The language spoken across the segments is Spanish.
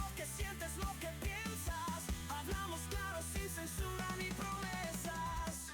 lo que sientes, lo que piensas. Hablamos claro, sin censura ni promesas.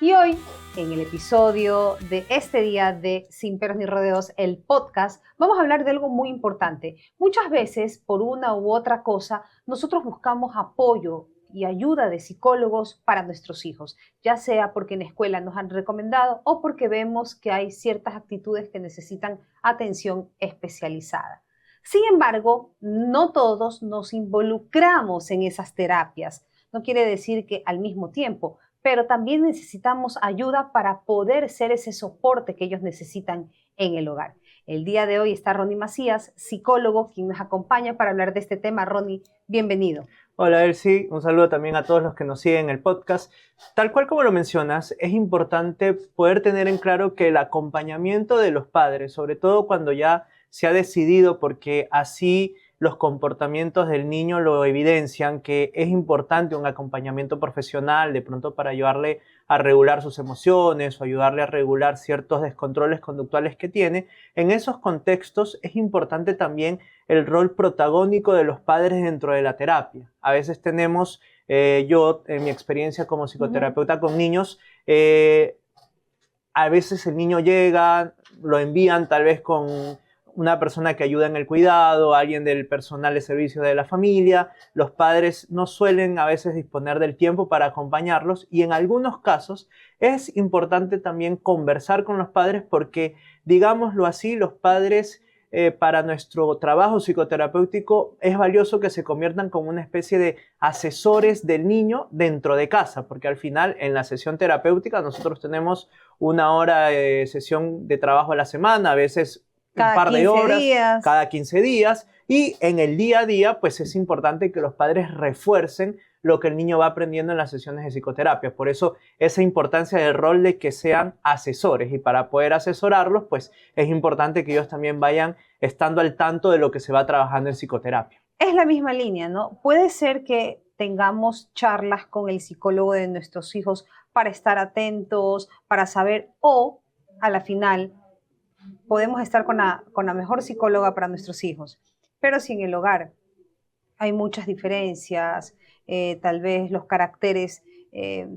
Y hoy, en el episodio de este día de Sin Peros ni Rodeos, el podcast, vamos a hablar de algo muy importante. Muchas veces, por una u otra cosa, nosotros buscamos apoyo y ayuda de psicólogos para nuestros hijos, ya sea porque en la escuela nos han recomendado o porque vemos que hay ciertas actitudes que necesitan atención especializada. Sin embargo, no todos nos involucramos en esas terapias. No quiere decir que al mismo tiempo, pero también necesitamos ayuda para poder ser ese soporte que ellos necesitan en el hogar. El día de hoy está Ronnie Macías, psicólogo, quien nos acompaña para hablar de este tema. Ronnie, bienvenido. Hola Elsie, un saludo también a todos los que nos siguen en el podcast. Tal cual como lo mencionas, es importante poder tener en claro que el acompañamiento de los padres, sobre todo cuando ya se ha decidido, porque así los comportamientos del niño lo evidencian, que es importante un acompañamiento profesional, de pronto para ayudarle a regular sus emociones o ayudarle a regular ciertos descontroles conductuales que tiene. En esos contextos es importante también el rol protagónico de los padres dentro de la terapia. A veces tenemos, yo en mi experiencia como psicoterapeuta con niños, a veces el niño llega, lo envían tal vez con una persona que ayuda en el cuidado, alguien del personal de servicio de la familia. Los padres no suelen a veces disponer del tiempo para acompañarlos y en algunos casos es importante también conversar con los padres porque, digámoslo así, los padres para nuestro trabajo psicoterapéutico es valioso que se conviertan como una especie de asesores del niño dentro de casa, porque al final en la sesión terapéutica nosotros tenemos una hora de sesión de trabajo a la semana, a veces un par de horas, cada 15 días, y en el día a día pues es importante que los padres refuercen lo que el niño va aprendiendo en las sesiones de psicoterapia. Por eso esa importancia del rol de que sean asesores, y para poder asesorarlos pues es importante que ellos también vayan estando al tanto de lo que se va trabajando en psicoterapia. Es la misma línea, ¿no? Puede ser que tengamos charlas con el psicólogo de nuestros hijos para estar atentos, para saber, o a la final podemos estar con la mejor psicóloga para nuestros hijos. Pero si en el hogar hay muchas diferencias, tal vez los caracteres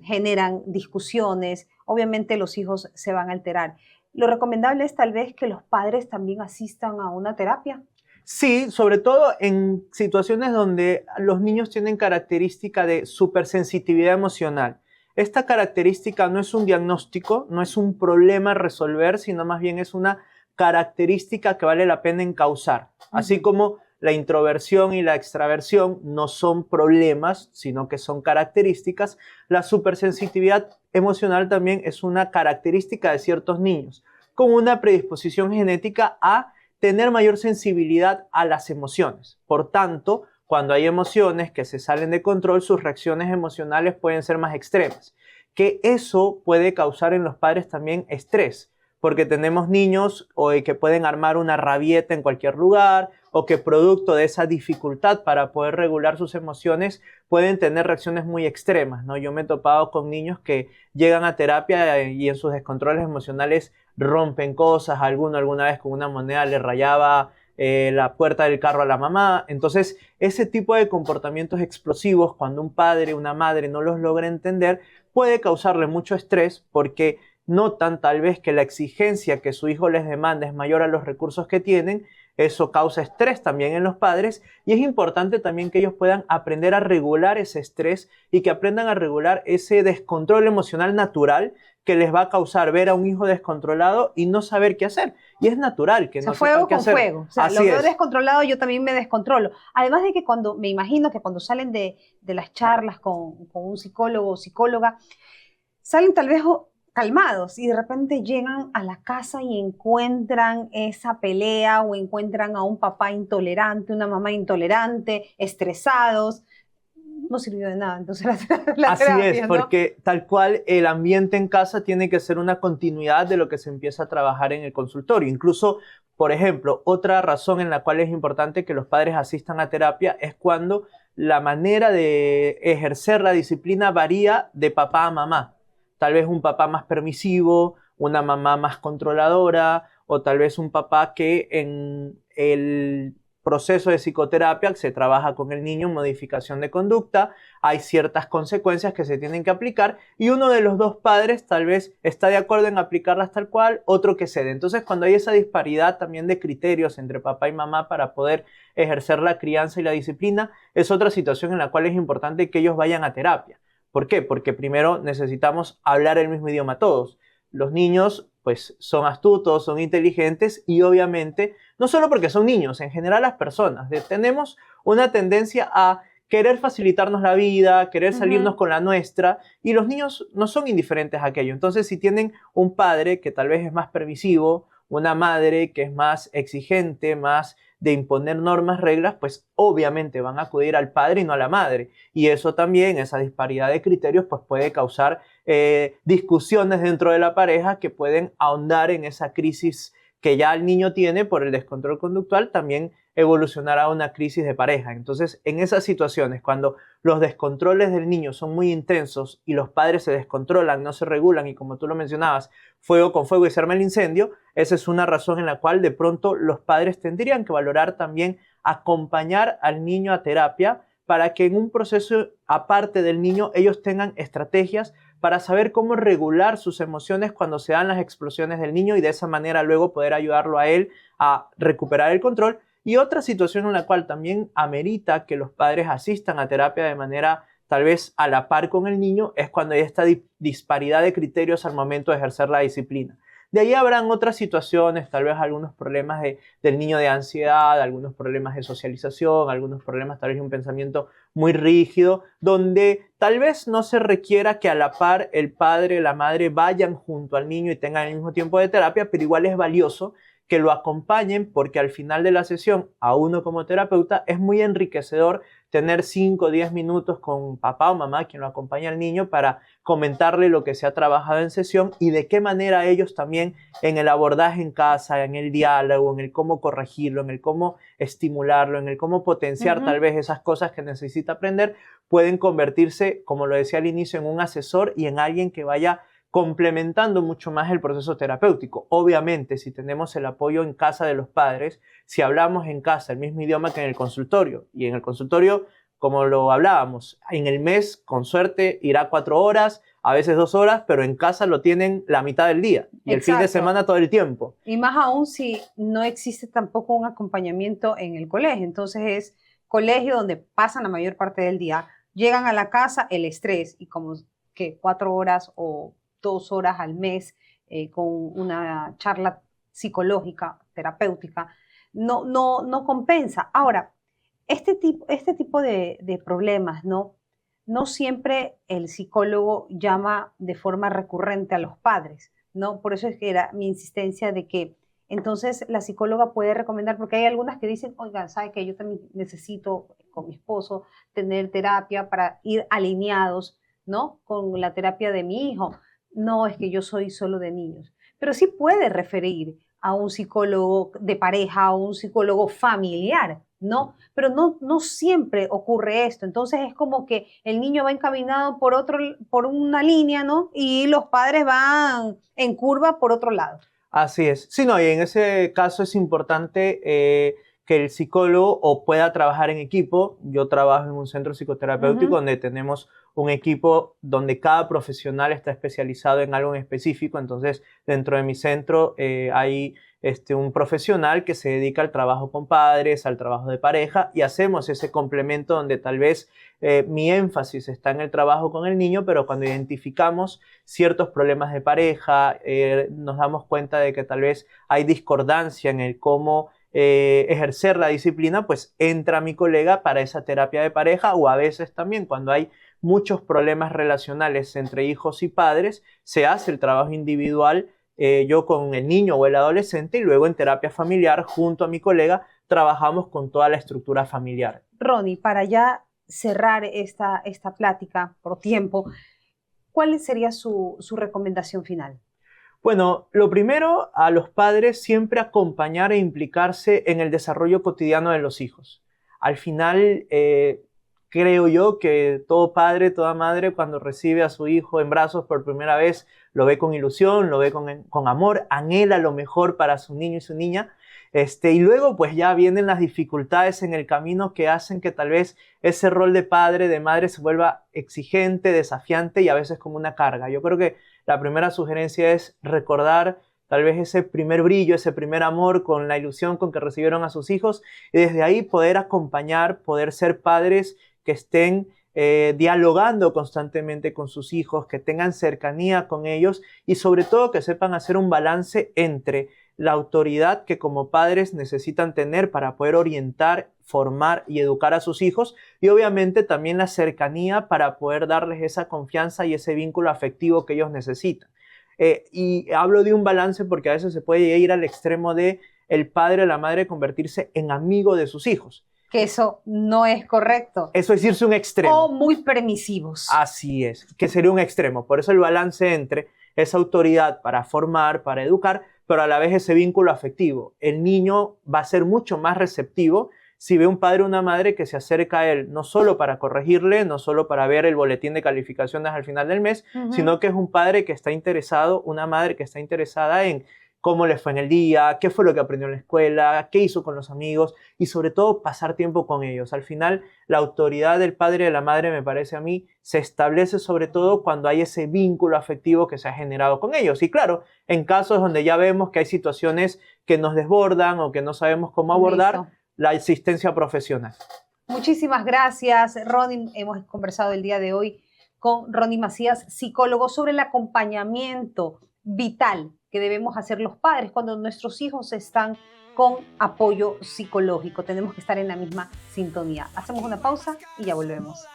generan discusiones, obviamente los hijos se van a alterar. Lo recomendable es tal vez que los padres también asistan a una terapia. Sí, sobre todo en situaciones donde los niños tienen característica de supersensitividad emocional. Esta característica no es un diagnóstico, no es un problema a resolver, sino más bien es una característica que vale la pena encauzar. Así como la introversión y la extraversión no son problemas, sino que son características, la supersensitividad emocional también es una característica de ciertos niños, con una predisposición genética a tener mayor sensibilidad a las emociones. Por tanto, cuando hay emociones que se salen de control, sus reacciones emocionales pueden ser más extremas. Que eso puede causar en los padres también estrés, porque tenemos niños que pueden armar una rabieta en cualquier lugar, o que producto de esa dificultad para poder regular sus emociones pueden tener reacciones muy extremas, ¿no? Yo me he topado con niños que llegan a terapia y en sus descontroles emocionales rompen cosas, alguna vez con una moneda le rayaba la puerta del carro a la mamá. Entonces, ese tipo de comportamientos explosivos, cuando un padre o una madre no los logra entender, puede causarle mucho estrés porque notan tal vez que la exigencia que su hijo les demanda es mayor a los recursos que tienen. Eso causa estrés también en los padres y es importante también que ellos puedan aprender a regular ese estrés y que aprendan a regular ese descontrol emocional natural que les va a causar ver a un hijo descontrolado y no saber qué hacer. Y es natural que no sepan qué hacer. Fuego. O sea, lo veo descontrolado, yo también me descontrolo. Además de que me imagino que cuando salen de las charlas con un psicólogo o psicóloga, salen tal vez calmados y de repente llegan a la casa y encuentran esa pelea o encuentran a un papá intolerante, una mamá intolerante, estresados. No sirvió de nada, entonces la Así terapia, es, ¿no? porque tal cual el ambiente en casa tiene que ser una continuidad de lo que se empieza a trabajar en el consultorio. Incluso, por ejemplo, otra razón en la cual es importante que los padres asistan a terapia es cuando la manera de ejercer la disciplina varía de papá a mamá. Tal vez un papá más permisivo, una mamá más controladora, o tal vez un papá que en el proceso de psicoterapia se trabaja con el niño en modificación de conducta, hay ciertas consecuencias que se tienen que aplicar y uno de los dos padres tal vez está de acuerdo en aplicarlas tal cual, otro que cede. Entonces, cuando hay esa disparidad también de criterios entre papá y mamá para poder ejercer la crianza y la disciplina, es otra situación en la cual es importante que ellos vayan a terapia. ¿Por qué? Porque primero necesitamos hablar el mismo idioma todos. Los niños pues son astutos, son inteligentes y obviamente, no solo porque son niños, en general las personas, tenemos una tendencia a querer facilitarnos la vida, querer salirnos con la nuestra y los niños no son indiferentes a aquello. Entonces, si tienen un padre que tal vez es más permisivo, una madre que es más exigente, más de imponer normas, reglas, pues obviamente van a acudir al padre y no a la madre. Y eso también, esa disparidad de criterios, pues puede causar discusiones dentro de la pareja que pueden ahondar en esa crisis que ya el niño tiene por el descontrol conductual, también evolucionará a una crisis de pareja. Entonces, en esas situaciones, cuando los descontroles del niño son muy intensos y los padres se descontrolan, no se regulan y como tú lo mencionabas, fuego con fuego y se arma el incendio, esa es una razón en la cual de pronto los padres tendrían que valorar también acompañar al niño a terapia para que en un proceso aparte del niño ellos tengan estrategias para saber cómo regular sus emociones cuando se dan las explosiones del niño y de esa manera luego poder ayudarlo a él a recuperar el control. Y otra situación en la cual también amerita que los padres asistan a terapia de manera tal vez a la par con el niño es cuando hay esta disparidad de criterios al momento de ejercer la disciplina. De ahí habrán otras situaciones, tal vez algunos problemas del niño de ansiedad, algunos problemas de socialización, algunos problemas tal vez de un pensamiento muy rígido, donde tal vez no se requiera que a la par el padre, la madre vayan junto al niño y tengan el mismo tiempo de terapia, pero igual es valioso que lo acompañen porque al final de la sesión, a uno como terapeuta, es muy enriquecedor tener 5 o 10 minutos con papá o mamá, quien lo acompaña al niño, para comentarle lo que se ha trabajado en sesión y de qué manera ellos también en el abordaje en casa, en el diálogo, en el cómo corregirlo, en el cómo estimularlo, en el cómo potenciar tal vez esas cosas que necesita aprender, pueden convertirse, como lo decía al inicio, en un asesor y en alguien que vaya complementando mucho más el proceso terapéutico. Obviamente, si tenemos el apoyo en casa de los padres, si hablamos en casa el mismo idioma que en el consultorio, y en el consultorio, como lo hablábamos, en el mes, con suerte, irá 4 horas, a veces 2 horas, pero en casa lo tienen la mitad del día, y el fin de semana todo el tiempo. Y más aún si no existe tampoco un acompañamiento en el colegio, entonces es colegio donde pasan la mayor parte del día, llegan a la casa, el estrés, y como que 4 horas o 2 horas al mes con una charla psicológica, terapéutica, no compensa. Ahora, este tipo de problemas, ¿no? No siempre el psicólogo llama de forma recurrente a los padres, ¿no? Por eso es que era mi insistencia de que entonces la psicóloga puede recomendar, porque hay algunas que dicen, oigan, ¿sabe que yo también necesito con mi esposo tener terapia para ir alineados, ¿no? Con la terapia de mi hijo. No, es que yo soy solo de niños, pero sí puede referir a un psicólogo de pareja, a un psicólogo familiar, ¿no? Pero no siempre ocurre esto, entonces es como que el niño va encaminado por una línea, ¿no? Y los padres van en curva por otro lado. Así es. Sí, no, y en ese caso es importante que el psicólogo o pueda trabajar en equipo. Yo trabajo en un centro psicoterapéutico donde tenemos un equipo donde cada profesional está especializado en algo en específico. Entonces, dentro de mi centro hay un profesional que se dedica al trabajo con padres, al trabajo de pareja y hacemos ese complemento donde tal vez mi énfasis está en el trabajo con el niño, pero cuando identificamos ciertos problemas de pareja, nos damos cuenta de que tal vez hay discordancia en el cómo ejercer la disciplina, pues entra mi colega para esa terapia de pareja o a veces también cuando hay muchos problemas relacionales entre hijos y padres, se hace el trabajo individual yo con el niño o el adolescente y luego en terapia familiar junto a mi colega trabajamos con toda la estructura familiar. Ronnie, para ya cerrar esta plática por tiempo, ¿cuál sería su recomendación final? Bueno, lo primero, a los padres siempre acompañar e implicarse en el desarrollo cotidiano de los hijos. Al final, creo yo que todo padre, toda madre, cuando recibe a su hijo en brazos por primera vez, lo ve con ilusión, lo ve con amor, anhela lo mejor para su niño y su niña. Y luego pues ya vienen las dificultades en el camino que hacen que tal vez ese rol de padre, de madre se vuelva exigente, desafiante y a veces como una carga. Yo creo que la primera sugerencia es recordar tal vez ese primer brillo, ese primer amor con la ilusión con que recibieron a sus hijos y desde ahí poder acompañar, poder ser padres que estén dialogando constantemente con sus hijos, que tengan cercanía con ellos y sobre todo que sepan hacer un balance entre la autoridad que como padres necesitan tener para poder orientar, formar y educar a sus hijos y obviamente también la cercanía para poder darles esa confianza y ese vínculo afectivo que ellos necesitan. Y hablo de un balance porque a veces se puede ir al extremo de el padre o la madre convertirse en amigo de sus hijos. Que eso no es correcto. Eso es irse a un extremo. O muy permisivos. Así es, que sería un extremo. Por eso el balance entre esa autoridad para formar, para educar, pero a la vez ese vínculo afectivo. El niño va a ser mucho más receptivo si ve un padre o una madre que se acerca a él, no solo para corregirle, no solo para ver el boletín de calificaciones al final del mes, sino que es un padre que está interesado, una madre que está interesada en cómo le fue en el día, qué fue lo que aprendió en la escuela, qué hizo con los amigos y sobre todo pasar tiempo con ellos. Al final, la autoridad del padre y de la madre, me parece a mí, se establece sobre todo cuando hay ese vínculo afectivo que se ha generado con ellos. Y claro, en casos donde ya vemos que hay situaciones que nos desbordan o que no sabemos cómo abordar, Listo. La asistencia profesional. Muchísimas gracias, Ronnie. Hemos conversado el día de hoy con Ronnie Macías, psicólogo, sobre el acompañamiento vital que debemos hacer los padres cuando nuestros hijos están con apoyo psicológico. Tenemos que estar en la misma sintonía. Hacemos una pausa y ya volvemos.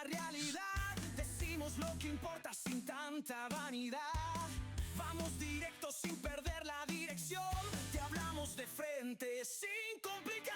Decimos lo que importa sin tanta vanidad. Vamos directo sin perder la dirección. Te hablamos de frente sin complicar.